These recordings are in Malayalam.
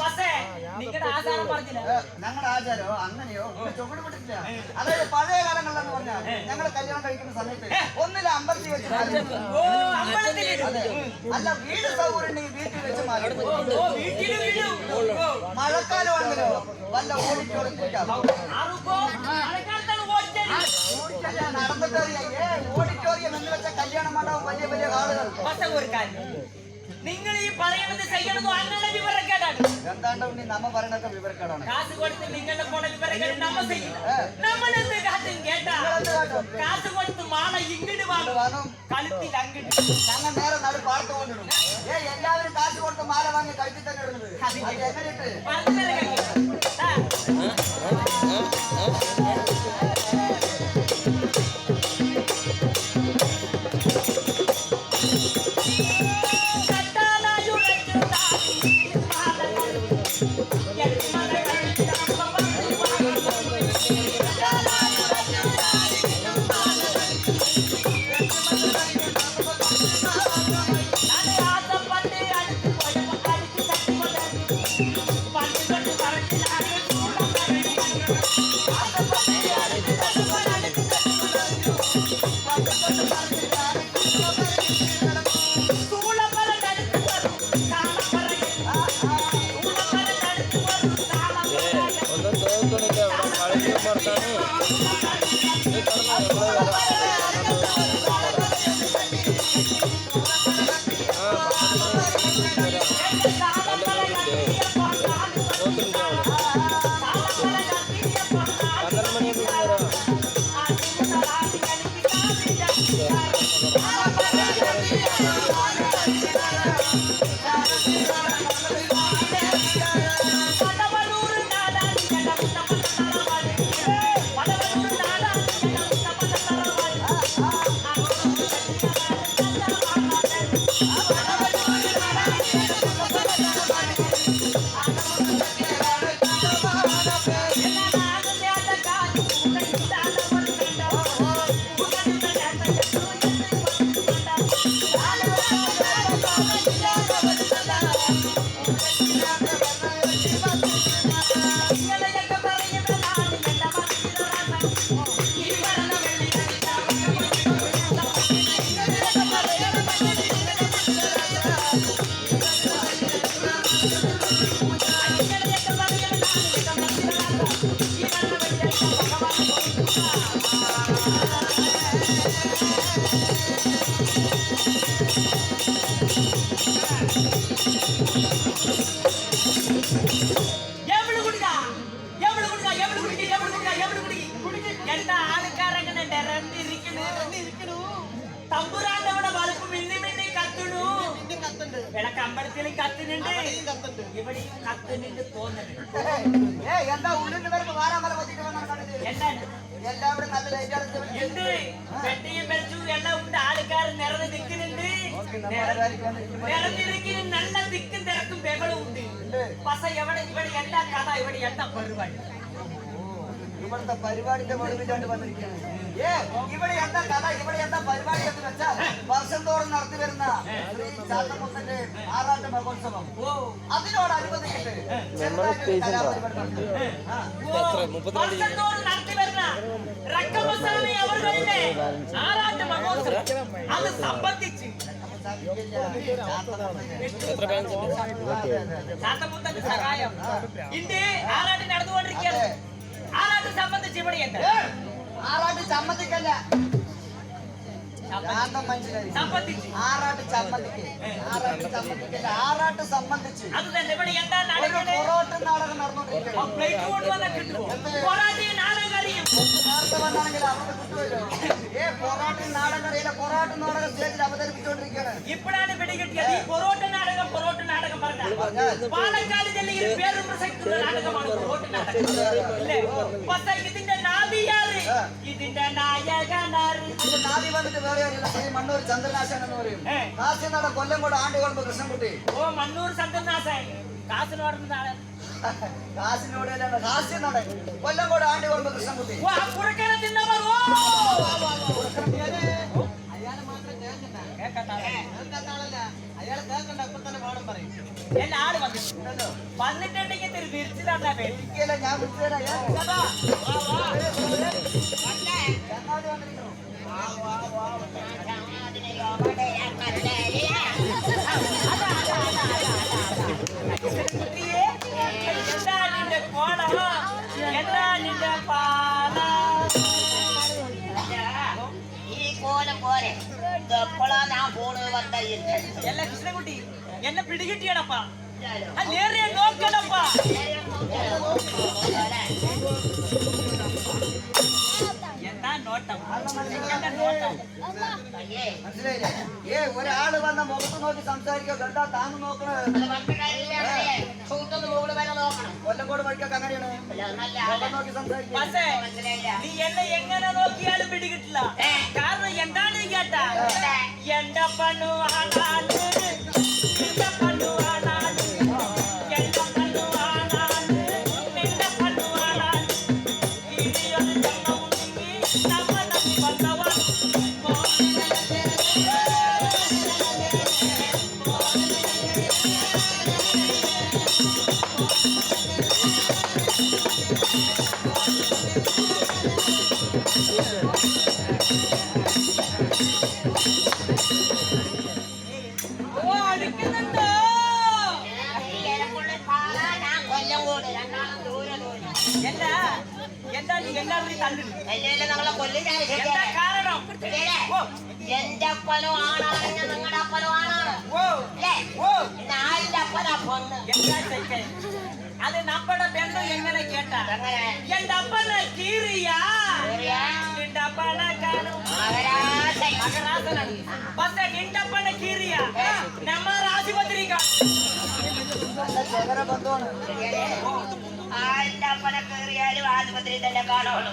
പക്ഷേ നിങ്ങളുടെ ആചാരം പറഞ്ഞില്ല. ഞങ്ങളുടെ ആചാരോ അങ്ങനെയോ ചുമട് പിടിച്ചില്ല. അതായത് പഴയ കാലങ്ങളിലെന്ന് പറഞ്ഞാൽ ഞങ്ങൾ കല്യാണം കഴിക്കുന്ന സമയത്ത് ഒന്നില്ല അമ്പലത്തിൽ വെച്ച് അല്ല വീട് സൗകര്യം വീട്ടിൽ വെച്ച് മഴക്കാലമാണെങ്കിലോ വല്ല ഓഡിറ്റോറിയം ഓഡിറ്റോറിയം എന്ന് വെച്ച കല്യാണ മണ്ഡപം വലിയ വലിയ ആളുകൾ. നിങ്ങൾ ഈ പറയുന്നത് ചെയ്യണതോ അങ്ങനെ വിവരക്കേടാണ്. എന്താണ്ട് നമ്മ പറയണൊക്കെ വിവരക്കേടാണ്. കാശ് കൊടുത്ത് നിങ്ങളുടെ പോലെ വിവരക്കേട് നമ്മ ചെയ്യും. നമ്മളെന്ത് കാറ്റും കേട്ടാ കാശ് കൊടുത്ത് മാള ഇങ്ങോട്ട് വാങ്ങും കളുത്തിൽ അങ്ങോട്ട് ഞങ്ങൾ നേരെ നാട് പാർത്ത് കൊണ്ടിടും. എല്ലാവരും കാശ് കൊടുത്ത് മാല വാങ്ങി കഴുത്തി തന്നെ ഇടുന്നത് എങ്ങനെയിട്ട് അമ്പലത്തിൽ കത്തുന്നുണ്ട് ഇവിടെയും കത്തുന്നുണ്ട് തോന്നുന്നുണ്ട്. എന്താ ഉള്ളിൽ വരുമ്പോ വാരാമല എന്താണ് എല്ലാവരും നല്ല എന്ത് വെട്ടിയും വെച്ചു എല്ലാം ഉണ്ട്. ആൾക്കാർ നിറഞ്ഞു നിൽക്കുന്നുണ്ട്. നിറഞ്ഞിരിക്കുന്ന നല്ല തിക്കും തിരക്കും ബഹളവും ഉണ്ട്. പക്ഷെ ഇവിടെ എന്താ കഥ, ഇവിടെ എന്താ പരിപാടി? ഇവിടുത്തെ പരിപാടിന്റെ മുഴുവിലാണ്ട് വന്നിരിക്കുകയാണ്. ഇവിടെ എന്താ കഥ, ഇവിടെ എന്താ പരിപാടി എന്ന് വെച്ചാൽ വർഷം തോറും നടത്തി വരുന്ന ശ്രീ ചാത്തമുത്തന്റെ ആറാട്ട് മഹോത്സവം അതിനോടനുബന്ധിച്ചിട്ട് വർഷം തോറും നടത്തി വരുന്ന റക്കമസ്വാമി അവരുടെ ആറാട്ട് മഹോത്സവം അത് സംബന്ധിച്ച് ചാത്തമുത്തന്റെ സഹായം ഇന്ത്യ ആറാട്ട് നടന്നുകൊണ്ടിരിക്കുകയാണ്. ആറാട്ട് സംബന്ധിച്ച് ഇവിടെ എന്താ ആറാട്ട് ചമ്മന്തിക്കല്ല സംബന്ധിച്ച് ആറാട്ട് ചമ്മന്തിക്കല്ല ആറാട്ട് സംബന്ധിച്ച് അത് തന്നെ ഇവിടെ എന്താ പൊറോട്ട നാടകം നടന്നുകൊണ്ടിരിക്കുകയാണ്. നേരത്തെ വന്നാണെങ്കിൽ അവിടെ കിട്ടുമല്ലോ. പൊറോട്ട നാടകം അറിയില്ല, പൊറോട്ട നാടകം സ്റ്റേജിൽ അവതരിപ്പിച്ചുകൊണ്ടിരിക്കുകയാണ്. ഇപ്പോഴാണ് പിടികിട്ടിയത് ഈ പൊറോട്ട നാടകം പറഞ്ഞാൽ പാലക്കാട് ജില്ലയിൽ പേര് പ്രസക്തിയുള്ള നാടകമാണ് പൊറോട്ട നാടകം. പക്ഷേ ഇതിന്റെ നാദിയാറ്, ഇതിന്റെ നായകനാറ്. നാദി വന്നിട്ട് വേറെ മണ്ണൂർ ചന്ദ്രനാശൻ എന്ന് പറയും. കാശിനാട് കൊല്ലംകോട് ആണ്ടുകൊള്ളുമ്പോ കൃഷ്ണൻകുട്ടി. ഓ മണ്ണൂർ ചന്ദ്രനാശൻ കാശിനോട് കാശിനാട് കൊല്ലംകോട് ആണ്ടുകൊള്ളുമ്പോ കൃഷ്ണൻകുട്ടി. അയാള് മാത്രം കേൾക്കണ്ട, അയാള് കേൾക്കണ്ട, അപ്പൊ തന്നെ പാഠം പറയും. എല്ലാ ആള് വന്നിട്ടുണ്ടല്ലോ. വന്നിട്ടുണ്ടെങ്കിൽ തിരി വിരിച്ചു തന്നാ വേണ്ടി ഇരിക്കയില്ല, ഞാൻ വിളിച്ചുതരാം. ചേട്ടാ, വാ, വാ. ചങ്ങാതി വന്നിരിക്കുന്നു. കുട്ടിയെ, എന്താ നിന്റെ കോളം? എന്താ നിന്റെ പാല? ഈ കോലം പോലെ എപ്പോഴാ ഞാൻ ഫോണ് വന്നില്ല. എല്ലാ കൃഷ്ണൻകുട്ടി എന്നെ പിടികിട്ടിയാണപ്പാ. നേരെ നോക്കണപ്പാ. എന്താ നോട്ടം? എന്താ നോട്ടം? മനസ്സിലായില്ലേ? ഒരാള് വന്ന മുഖത്ത് നോക്കി സംസാരിക്കുക, എന്താ താന്ന് നോക്കണത്? കൊല്ലങ്കോട് വഴിക്കൊക്കെ അങ്ങനെയാണ്. മുഖം നോക്കി സംസാരിക്കുക. പക്ഷേ നീ എന്നെ എങ്ങനെ നോക്കിയാലും പിടികിട്ടില്ല. കാരണം എന്താണ് കേട്ടാ? എന്റെ പണ്ണു ആണാണ്, നിന്റെ പണ്ണു ആണാണ്, എന്റെ പണ്ണു ആണാണ്, നിന്റെ പണ്ണു ആണാണ്. ഇനിയൊരു ജന്മമുണ്ടെങ്കിൽ നമ്മ തമ്മിൽ ബന്ധവാണ്. ഓ, അടിക്കുന്നുണ്ടോ? എന്താ എന്താ നീ എല്ലാവരെയും തള്ളിടും? നമ്മളെ കൊല്ലില്ല. എന്താ കാരണം? ഓ, എന്റെ അപ്പനോ ആണാണ്, നിങ്ങളുടെ അപ്പനോ ആണാണ്. ഓ, അല്ലേ? ഓ, പിന്നെ ആരുടെ അപ്പനാ പൊണ്ണ്? എന്താ ചെയ്യേ? അത് നമ്മുടെ ബന്ധം എങ്ങനെ കേട്ടാ? എങ്ങനെ? എന്റെ അപ്പനെ കീറിയാ കീറിയാ? നിന്റെ അപ്പനെ കാണും മകരാശൻ. മകരാസനാണ്. പക്ഷെ നിന്റെ അപ്പനെ കീറിയാ നമ്മ ആശുപത്രി കാണും. നല്ല ചകര ബന്ധമാണ്. ആരുടെ അപ്പനെ കയറിയാലും ആശുപത്രി തന്നെ കാണുള്ളൂ.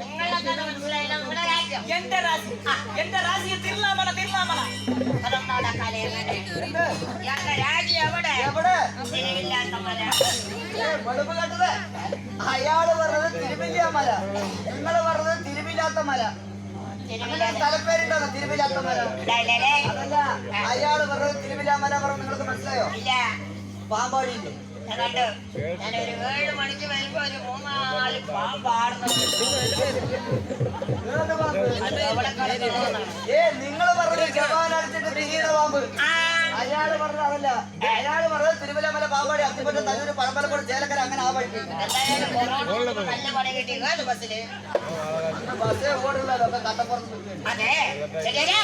നിങ്ങളൊക്കെ മനസ്സിലായില്ല. നിങ്ങളുടെ രാജ്യം എന്റെ രാശിയെ തിരുനാമല തിരുനാമല. അതൊന്നാണ് കലയുന്നത്. എന്ത്? ഞങ്ങളുടെ രാജ്യം എവിടെ? എവിടെ? തിരിവില്ലാത്ത മല. വെളുപ്പ് കേട്ടത്? അയാള് പറഞ്ഞത് തിരുവില്ലാ മല, നിങ്ങള് പറഞ്ഞത് തിരുവില്ലാത്ത മല. അങ്ങനെ സ്ഥലപ്പേരുണ്ടോ തിരുവില്ലാത്ത മല? ഇല്ലല്ലേ? അതല്ല, അയാള് പറഞ്ഞത് തിരുവില്ലാ മല പറഞ്ഞു. നിങ്ങൾക്ക് മനസ്സിലായോ? ഇല്ല. പാമ്പാടിയില്ലേ? ഞാൻ കണ്ടു. ഞാനൊരു 7 മണിക്ക് വരുമ്പോ ഒരു 3-4 പാമ്പാടുന്നത്. ഏത് പാമ്പ്? അത് എവിടെ കിടക്കുന്നതാണ്? നിങ്ങള് പറഞ്ഞത് ജവാനടിച്ചിട്ട് തിരിയുന്ന പാമ്പ്. അയാള് പറഞ്ഞത് അതല്ല. അയാള് പറഞ്ഞത് തിരുവല്ലമല, പാമ്പാടി, അത്തിപ്പറ്റ, തല്ലൂര്, പഴമ്പലക്കോട്, ചേലക്കര, അങ്ങനെ ആ വഴിക്ക്. എന്തായാലും കൊറോണ നല്ല പണി കിട്ടി. ഏത് ബസ്സില്? ബസ്സേ ഓടുള്ളല്ലോ, ഒക്കെ കട്ടപ്പുറത്ത് നിൽക്കുകയാണ്. അതെ, ശരിയല്ലേ?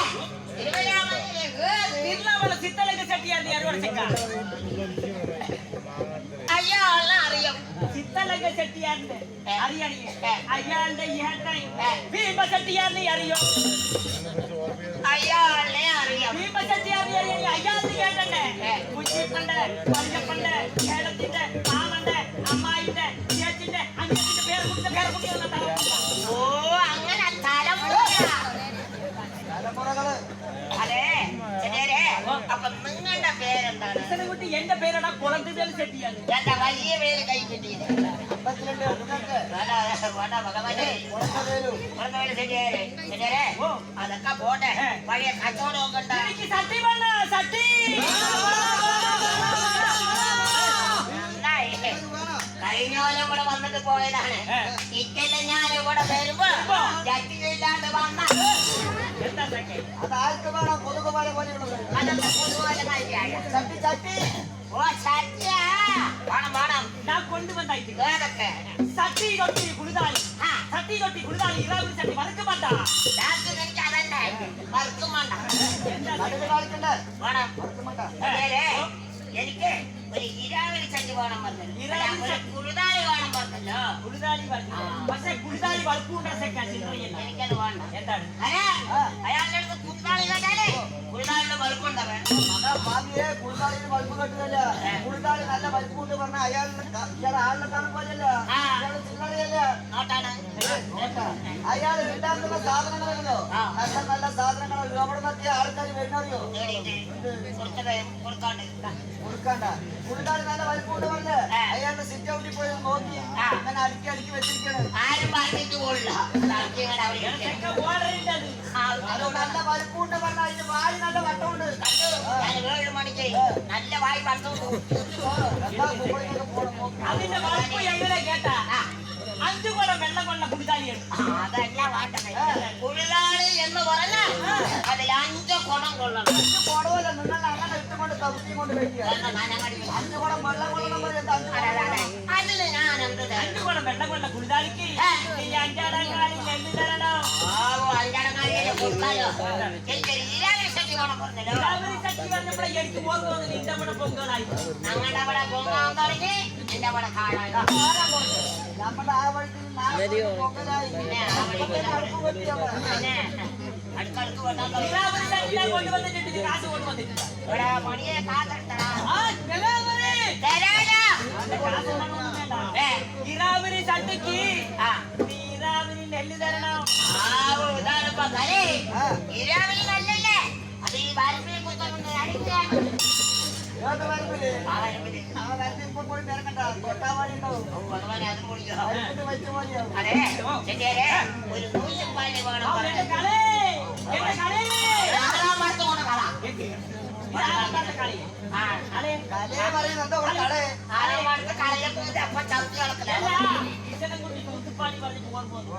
തിരുവല്ലാമലയിലെ ഏത്? തിരുനാമല ചിത്തലങ്ക ചെട്ടിയാണ്ടി അറുപടച്ചക്ക. അയാളെ അറിയാം. ചിത്തലങ്ക ചെട്ടിയാറിന്റെ അറിയണി. അയാളുടെ ഏട്ടൻ ഭീമ ചെട്ടിയാറിനെ അറിയോ? അയാളെ അറിയാം. ഭീമ ചെട്ടിയാറിനെ അറിയാം. അയാളുടെ ഏട്ടന്റെ കുഞ്ഞിപ്പണ്ട്, വല്യപ്പണ്ട്, ഏടത്തിന്റെ, മാമന്റെ, അമ്മായിന്റെ, ചേച്ചിന്റെ, അഞ്ചത്തിന്റെ പേരക്കുട്ടി എന്ന തലമുറ. ഓ, അങ്ങനെ തലമുറ. തലമുറകള്. അതെ, ശരിയല്ലേ? അപ്പൊ നിങ്ങളുടെ പേരെന്താണ്? കൃഷ്ണൻകുട്ടി എന്റെ പേരാണ് കുളത്തുവേൽ ചെട്ടിയാറ്. എന്റെ വലിയ പേര് കൈ കിട്ടിയില്ല. അമ്പത്തിരണ്ട് നിങ്ങൾക്ക് ഭഗവാനെ ഉണക്കവേലു. പേര് ശരിയല്ലേ? ശരിയല്ലേ? അതൊക്കെ പോട്ടെ. പഴയ കച്ചവടമൊക്കെ ഉണ്ടായി. എനിക്ക് സട്ടി വേണ്ട, സട്ടി. കഴിഞ്ഞോലും ഇവിടെ വന്നിട്ട് പോയതാണ്. ഇക്കെല്ലാം ഞാൻ ഇവിടെ വരുമ്പോ ചട്ടിയില്ലാണ്ട് വന്ന എന്താ സഖി? അത് ആർക്ക് വേണം? കൊതുകുമാരെ പോലെയുള്ളത്. അതൊക്കെ പൊതുവായ കാര്യമായ. ചട്ടി ചട്ടി. ഓ, ചട്ടിയ വേണം വേണം. ഞാൻ കൊണ്ടുവന്നായിട്ട് ഏതൊക്കെ? സട്ടി തൊട്ടി കുളിതാളി, സട്ടി തൊട്ടി കുളിതാളി, ഇറാവിൽ ചട്ടി വറുക്കുമണ്ട. എനിക്ക് അതന്നെ മറക്കും വേണ്ട. നടുവ് കാണിക്കണ്ടേ? വേണം. മറക്കുമണ്ട. അതേലേ, എനിക്ക് ഒരു ഇരാവിലെ ചട്ടി വേണം പറഞ്ഞല്ലോ. ഇരാവിലെ ഒരു കുളിതാളി വേണം പറഞ്ഞല്ലോ. കുളിതാളി പറഞ്ഞു. പക്ഷെ കുളിതാളി വറുക്കൂണ്ട എനിക്കത് വേണ്ട. എന്താണ്? അതെ, അയാളുടെ അടുത്ത് കുളിതാളി കേട്ടാലേ കുളിതാളിയുടെ വലുപ്പുണ്ടാ വേണം. അതാ ഭാവിയെ കുളിതാളിന് വലുപ്പ് കെട്ടുകയല്ല. കുളിതാളി നല്ല വലുപ്പുണ്ട് പറഞ്ഞാൽ ഇയാളെ ആളിനെ കാണും പോലെയല്ല. ഇയാള് ചില്ലറിയല്ല. നോട്ടാണ്. അയാൾ ഉണ്ടാക്കുന്ന സാധനങ്ങളല്ലോ, നല്ല നല്ല സാധനങ്ങൾ എവിടെ നിന്നെത്തിയ ആൾക്കാർ വരുന്നറിയോ? കൊടുക്കാണ്ട് കൊടുക്കണ്ട. കുളിതാളി നല്ല വലുപ്പമുണ്ട് പറഞ്ഞ് അയാളുടെ സിറ്റ് ഔട്ടിൽ പോയി നോക്കി അങ്ങനെ അടുക്കി അടുക്കി വെച്ചിരിക്കണം. ആരും പറഞ്ഞിട്ട് പോലില്ല. ഇതൊക്കെ ഓർഡറിന്റെ അത്. അത് നല്ല വലുപ്പമുണ്ട് പറഞ്ഞാൽ അതിന് വാരി നല്ല വട്ടമുണ്ട്. ഞാൻ 7 മണിക്ക് നല്ല വായി പണ്ടുകൊണ്ട് അതിന്റെ വളപ്പ് എങ്ങനെ കേട്ടാ 5 കുടം വെള്ളം കൊണ്ട കുടിതാലിയാണ്. അതല്ല വാട്ടണേ. കുഴിതാളി എന്ന് പറഞ്ഞാൽ അതിൽ 5 കുടം കൊള്ളണം. 5 കുടമല്ല, നിങ്ങൾ അങ്ങനെ ഇട്ടുകൊണ്ട് കവിട്ടിക്കൊണ്ട് കഴിക്കുക. 5 കുടം വെള്ളം കൊള്ളണം പറയുന്നത് 5 കുടം. അതിന് ഞാൻ എന്ത് 5 കുടം വെള്ളം കൊണ്ട കുടിതാലിക്ക് ഈ 5 അടങ്ങാടി നെല്ല് തരണം. അഞ്ചടങ്ങാടിയെ കൊടുത്താലോ എനിക്ക് ഇരാവിലെ ശക്തി വേണം പറഞ്ഞല്ലോ. രാവിലെ ശക്തി പറഞ്ഞപ്പോഴേ എനിക്ക് ഓർമ്മ വന്നു നിന്റെ അവിടെ പൊങ്കാലായി. ഞങ്ങളുടെ അവിടെ പൊങ്ങാൻ തുടങ്ങി എന്റെ അവിടെ കാടായി. നമ്മുടെ ആ വഴിക്ക് പൊക്കലായി. പിന്നെ ആ വഴിക്ക് അടുപ്പ് വെട്ടിയവർ. പിന്നെ അടുത്തടുത്ത് കൊണ്ടാൻ തുടങ്ങി. രാവിലെ ശക്തിയെ കൊണ്ടുവന്നിട്ടുണ്ട്, ഇത് കാശ് കൊണ്ടുവന്നിട്ടില്ല. ഇവിടെ പണിയെ കാത്തെടുത്തടാ. ആ, നിലാവരി. തരാലോ. അതിന്റെ കാശ് ഒന്നും വേണ്ട. ഇറാവിനി ചട്ടിക്ക് നീരാവിനി നെല്ല് തരണം. ഇതാണിപ്പോ കരി. ഇരാവിലെ നല്ലല്ലേ അത് ഈ വരപ്പിനെ കുറിച്ചൊന്നും അടിക്കുകയാണ്. ഏത് വരമ്പില്? ആ വരപ്പില് ആ വരമ്പിൽ ഇപ്പൊ പോയി തിരക്കണ്ട. തൊട്ടാവാടി ഉണ്ടാവും. ഭഗവാനെ അത് കുടിക്കോ. വരമ്പിന് വെച്ച പോലെയാവും. അതെ ചെറിയ ഒരു 100 പാല് വേണം. ആ, എന്റെ കളി, എന്റെ കളി. മറന്നു കൊണ്ട് കള. ഇതാരുടെ കളി? ആ കളി. കലയെ പറയുന്നത് എന്താ ഒരു കലയെ? ആരെ മറന്ന് കളയെ പോയിട്ട് അപ്പൊ ചവിട്ടി കളക്കല. അല്ല, ഇതെല്ലാം കൂടി നൂത്തുപ്പാണി പറഞ്ഞ് ഓർമ്മ വന്നു.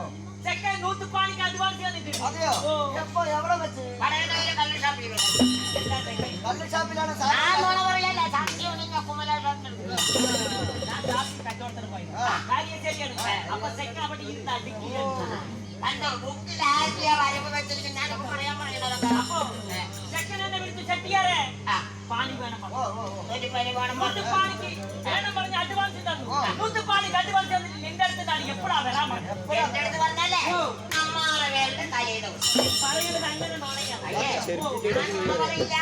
ചെക്കൻ നൂത്തുപ്പാണിക്ക് അഡ്വാൻസ് തന്നിട്ടുണ്ട്. അതെയോ? ഓ. എപ്പോ എവിടെ വെച്ച്? പടയനയിലെ കള്ള് ഷാപ്പിൽ എന്താ ചെക്കൻ? കല്ല് ഷാപ്പിലാണ് ആ സാധനം. മോളെ പറയല്ല സാക്ഷിയോ നിന്നെ കുമലായിട്ട് ഞാൻ ഷാപ്പിൽ കച്ചവടത്തിന് പോയി. കാര്യം ശരിയാണ്. അപ്പൊ ചെക്കൻ അവിടെ ഇരുന്ന് അടിക്കുകയാണ്. എന്റെ ബുക്കിൽ ആദ്യ വരവ് വെച്ചിട്ട് ഞാനൊക്കെ പറയാൻ പറയണതൊക്കെ. അപ്പൊ ചെക്കൻ എന്നെ വിളിച്ചു, ചെട്ടിയാരെ പാനി വേണം പറഞ്ഞു. ഒരു പരിപാടി നൂത്തുപ്പാണിക്ക് വേണം പറഞ്ഞ് അഡ്വാൻസ് തന്നു. നൂത്തുപ്പാണിക്ക് അഡ്വാൻസ് തന്നിട്ട് നിന്റെ അടുത്ത് ഞാൻ എപ്പോഴാ വരാൻ പറഞ്ഞു. എന്റെ അടുത്ത് പറഞ്ഞല്ലേ അമ്മാറെ വേണ്ട തലേ ദിവസം പറയുന്നത് അങ്ങനെ നുണയാണ്.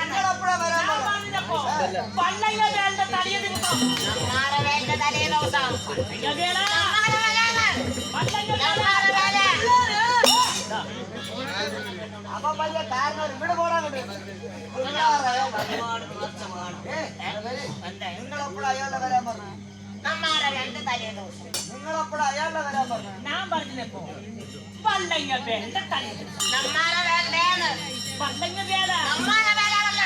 നിങ്ങളെപ്പോഴാ വരാൻ ഞാൻ പറഞ്ഞപ്പോ പള്ളയ വേണ്ട തലയ ദിവസം. അമ്മാറെ വേണ്ട തലേ ദിവസം പള്ളയ വേല. അമ്മാറെ വേലാണ്. പള്ളയ വേല. അമ്മാറെ വേല. അപ്പൊ വലിയ കാരണം ഇവിടെ പോടാൻ ഒരുപാട് കുറച്ച് വേണം. എന്താ നിങ്ങളെപ്പോഴാ അയാളുടെ വരാൻ പറഞ്ഞു? അമ്മാറെ വേണ്ട തലേ ദിവസം നിങ്ങളെപ്പോഴാ അയാളുടെ വരാൻ പറഞ്ഞു? ഞാൻ പറഞ്ഞപ്പോ പള്ളയ വേണ്ട തലയ ദിവസം. അമ്മാറെ വേണ്ടേന്ന് പള്ളയ വേല. അമ്മാറെ വേലാണെന്ന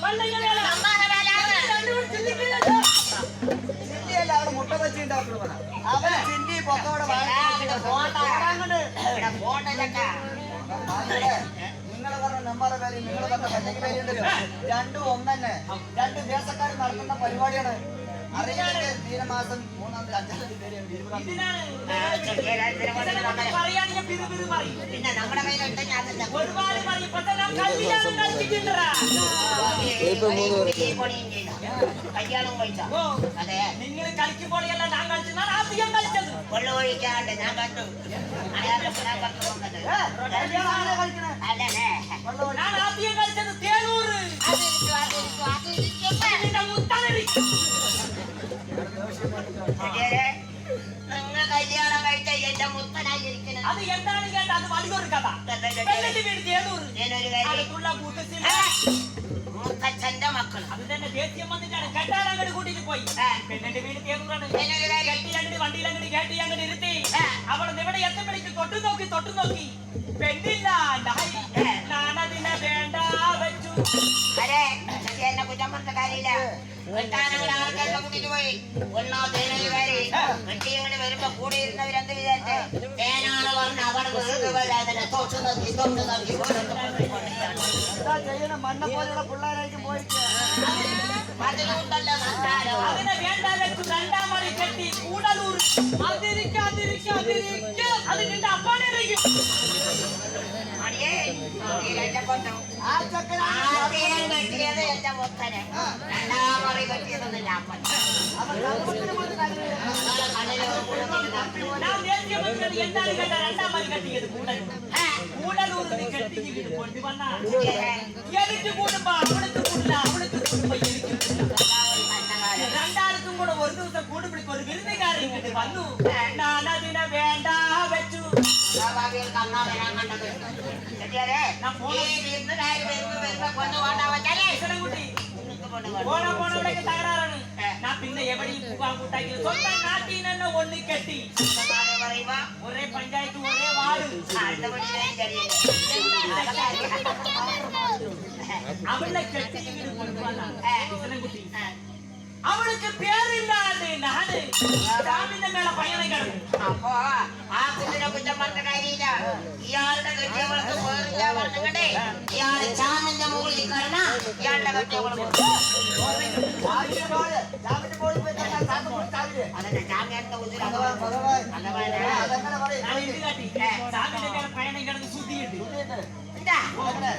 പള്ളയ വേല. അമ്മാറെ വേലാണ്. ചില്ലിയല്ല അവിടെ മുട്ട വെച്ച് ഉണ്ടാക്കുന്നത്. അവന് ചില്ലി പൊക്കോടെ ഇവിടെ പോണ്ടതൊക്കെ നിങ്ങൾ പറഞ്ഞ നമ്പർ പേര് നിങ്ങൾ പറഞ്ഞ പല്ലക്ക് പേര് ഉണ്ടല്ലോ, രണ്ടും ഒന്നെ. 2 ദേശക്കാർ നടത്തുന്ന പരിപാടിയാണ്. അറിയാതെ തീരമാസം 3-ാം തീയതി 5-ാം തീയതി വരെയാണ്. 20-ാം തീയതി. ഇതിനാണ് പറയാണെങ്കിൽ പിതു പറയും. പിന്നെ നമ്മുടെ കയ്യിലുണ്ടെങ്കിൽ അതല്ല ഒരുപാട് പറയും. പക്ഷെ ഞാൻ കല്യാണം കഴിച്ചിട്ടുണ്ടടാ. കല്യാണം കഴിച്ച ഓ, അതെ നിങ്ങൾ കളിക്കുമ്പോഴല്ല ഞാൻ കളിച്ചു. ഞാൻ ആദ്യം കളിച്ചത്. വെള്ളം ഒഴിക്കാണ്ട് ഞാൻ കണ്ടു കല്യാണം ആരാ കഴിക്കണേ? അല്ലേ ഞാൻ ആദ്യം കളിച്ചത് തേനൂര്. നിന്റെ മുത്തലരിക്കും. നിങ്ങൾ കല്യാണം കഴിച്ച എന്റെ മുത്തനായിരിക്കുന്നത് അത് എന്താണ് കേട്ട? അത് വലിയൊരു കഥ. പെണ്ണിന്റെ വീട് തേനൂര്. ഞാനൊരു കാര്യം അടുത്തുള്ള കൂട്ടത്തിൽ മുത്തച്ഛന്റെ മക്കൾ അത് തന്നെ ദേശീയം വന്നിട്ടാണ് കെട്ടാനങ്ങട് കൂട്ടിട്ട് പോയി. പെണ്ണിന്റെ വീട് തേനൂരാണ്. ഞാനൊരു കാര്യം കെട്ടി അങ്ങട് വണ്ടിയിലങ്ങട് കയറ്റി അങ്ങട് ഇരുത്തി. അവൾ ഇവിടെ എത്തുമ്പോഴേക്ക് തൊട്ടു നോക്കി പെണ്ണില്ല. ഞാനതിനെ വേണ്ട വെച്ചു. അരെ എന്നെ കുറ്റം പറഞ്ഞ കാര്യമില്ല വെട്ടാനങ്ങൾ ആൾക്കാരുടെ കൂട്ടിട്ട് പോയി ഒന്നാമത്തേനൊരു കാര്യം വെട്ടി ഇങ്ങോട്ട് വരുമ്പോ കൂടെ ഇരുന്നവരെന്ത് വിചാരിച്ചേ തേനാണ് പറഞ്ഞ അവിടെ വെറുതെ തൊട്ട് നോക്കി എന്താ ചെയ്യണ? മണ്ണ പോലെയുള്ള പിള്ളേരായിരിക്കും പോയിട്ട്. അതിലുണ്ടല്ലോ സംസാരം അതിനെ വേണ്ട വെച്ചു. 2-ാം മണി കെട്ടി കൂടലൂർ. അതിരിക്കും. അത് നിന്റെ അപ്പാണിരിക്കും. മണിയേ എന്റെ കൊണ്ടു ആ ചെക്കനാ ആദ്യം വെട്ടിയത് എന്റെ മുത്തനെ 2-ാം മണി വെട്ടിയതെന്നില്ല അപ്പൻ അവൻ കറുപ്പത്തിന് പോയിട്ട് കാര്യമില്ല. ഞാൻ ദേശീയം വന്നത് എന്താണ് കേട്ട? 2-ാം മണി കെട്ടിയത് കൂടലൂർ കെട്ടി കൊണ്ടുവന്ന എനിക്ക് കൂടുമ്പോ അവിടുത്തെ കൂടില്ല, അവിടുത്തെ കൂടുമ്പോ എനിക്ക് കൂടില്ല. 2-ആൾക്കും കൂടെ ഒരു ദിവസം കൂടുമ്പോഴേക്കും ഒരു വിരുന്നുകാരൻ ഇങ്ങോട്ട് വന്നു. ഞാനതിനെ വേണ്ട വെച്ചു. കുട്ടി പോണവിടേക്ക് തകരാറാണ്. ഞാൻ പിന്നെ എവിടെയും പോകാൻ കൂട്ടാക്കി സ്വന്തം നാട്ടിൽ തന്നെ ഒന്നി കെട്ടി. ഒരേ പഞ്ചായത്ത് ഒരേ വാർഡ്. അവളെ കെട്ടി കൊണ്ടുവന്ന കുട്ടി அவளுக்கு பேர் இல்லாது நானு சாமியின் மேல பயணம் கிடக்கும். അപ്പോ ആ കുഞ്ഞിനെ കുറ്റം പറഞ്ഞ കാര്യമില്ല. ഇയാളുടെ കെട്ടിയവൾക്ക് പേരില്ല പറഞ്ഞുകൊണ്ടേ ഇയാള് ചാമിന്റെ മുകളിൽ കയറണ ഇയാളുടെ കെട്ടിയവൾക്ക് അതെ ചാമിയുടെ കുഞ്ഞിന് അതെങ്ങനെ പറയും நான் இது காட்டி சாமியின் மேல பயணம் கிடக்கு சுத்திட்டு എന്താ നോക്കട്ടെ